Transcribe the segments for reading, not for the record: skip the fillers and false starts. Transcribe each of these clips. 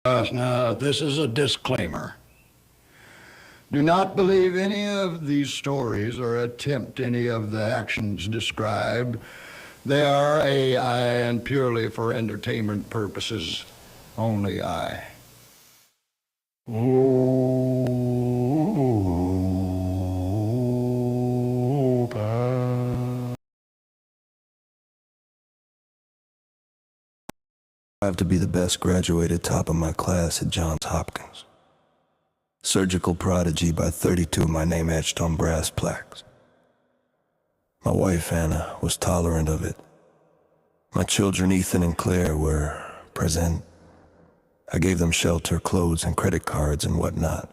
Now, this is a disclaimer. Do not believe any of these stories or attempt any of the actions described. They are AI and purely for entertainment purposes only. I To be the best graduated top of my class at Johns Hopkins. Surgical prodigy by 32, my name etched on brass plaques. My wife, Anna, was tolerant of it. My children, Ethan and Claire, were present. I gave them shelter, clothes, and credit cards and whatnot.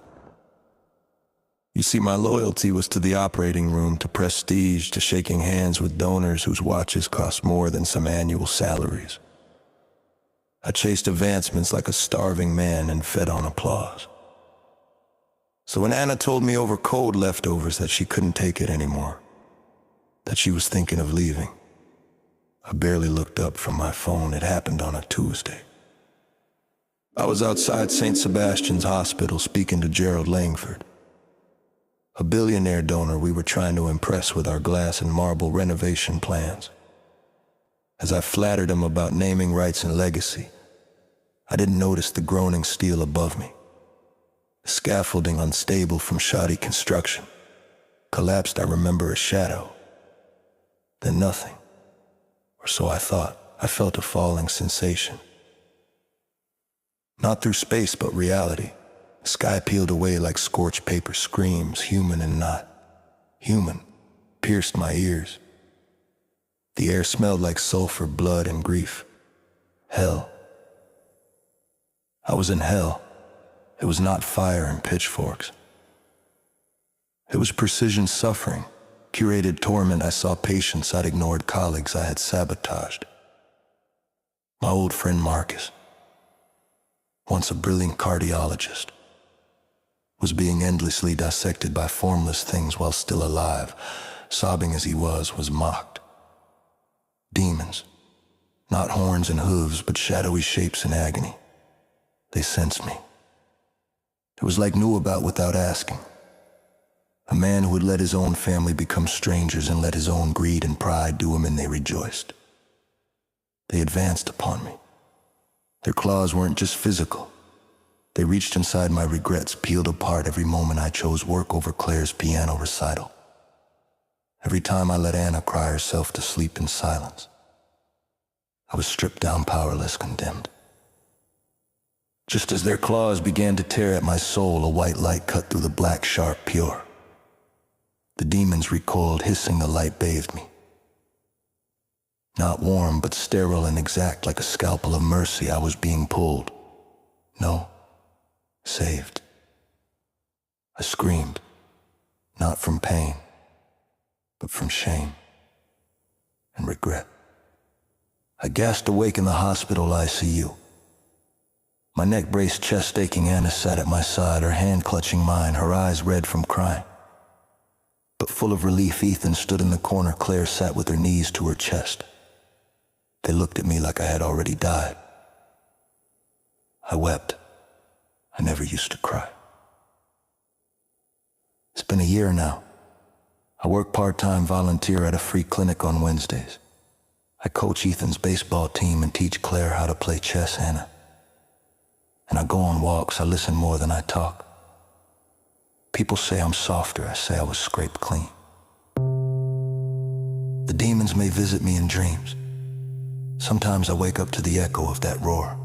You see, my loyalty was to the operating room, to prestige, to shaking hands with donors whose watches cost more than some annual salaries. I chased advancements like a starving man and fed on applause. So when Anna told me over cold leftovers that she couldn't take it anymore, that she was thinking of leaving, I barely looked up from my phone. It happened on a Tuesday. I was outside St. Sebastian's Hospital speaking to Gerald Langford, a billionaire donor we were trying to impress with our glass and marble renovation plans. As I flattered him about naming rights and legacy, I didn't notice the groaning steel above me. The scaffolding, unstable from shoddy construction, collapsed. I remember a shadow, then nothing, or so I thought. I felt a falling sensation. Not through space, but reality. The sky peeled away like scorched paper. Screams, human and not human, pierced my ears. The air smelled like sulfur, blood, and grief. Hell. I was in hell. It was not fire and pitchforks. It was precision suffering, curated torment. I saw patients I'd ignored, colleagues I had sabotaged. My old friend Marcus, once a brilliant cardiologist, was being endlessly dissected by formless things while still alive. Sobbing as he was mocked. Demons, not horns and hooves, but shadowy shapes in agony. They sensed me. It was like knew about without asking. A man who had let his own family become strangers and let his own greed and pride do him in, they rejoiced. They advanced upon me. Their claws weren't just physical. They reached inside my regrets, peeled apart every moment I chose work over Claire's piano recital. Every time I let Anna cry herself to sleep in silence, I was stripped down, powerless, condemned. Just as their claws began to tear at my soul, a white light cut through the black, sharp, pure. The demons recoiled, hissing. The light bathed me. Not warm, but sterile and exact, like a scalpel of mercy. I was being pulled. No, saved. I screamed, not from pain, but from shame and regret. I gasped awake in the hospital ICU. My neck braced, chest aching. Anna sat at my side, her hand clutching mine, her eyes red from crying. But full of relief, Ethan stood in the corner. Claire sat with her knees to her chest. They looked at me like I had already died. I wept. I never used to cry. It's been a year now. I work part-time, volunteer at a free clinic on Wednesdays. I coach Ethan's baseball team and teach Claire how to play chess, Anna. And I go on walks. I listen more than I talk. People say I'm softer. I say I was scraped clean. The demons may visit me in dreams. Sometimes I wake up to the echo of that roar.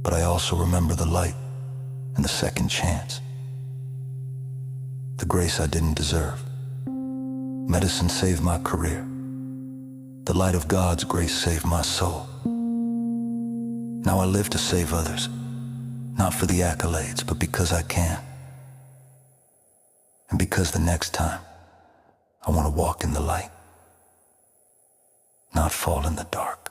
But I also remember the light and the second chance. The grace I didn't deserve. Medicine saved my career. The light of God's grace saved my soul. Now I live to save others, not for the accolades, but because I can. And because the next time, I want to walk in the light, not fall in the dark.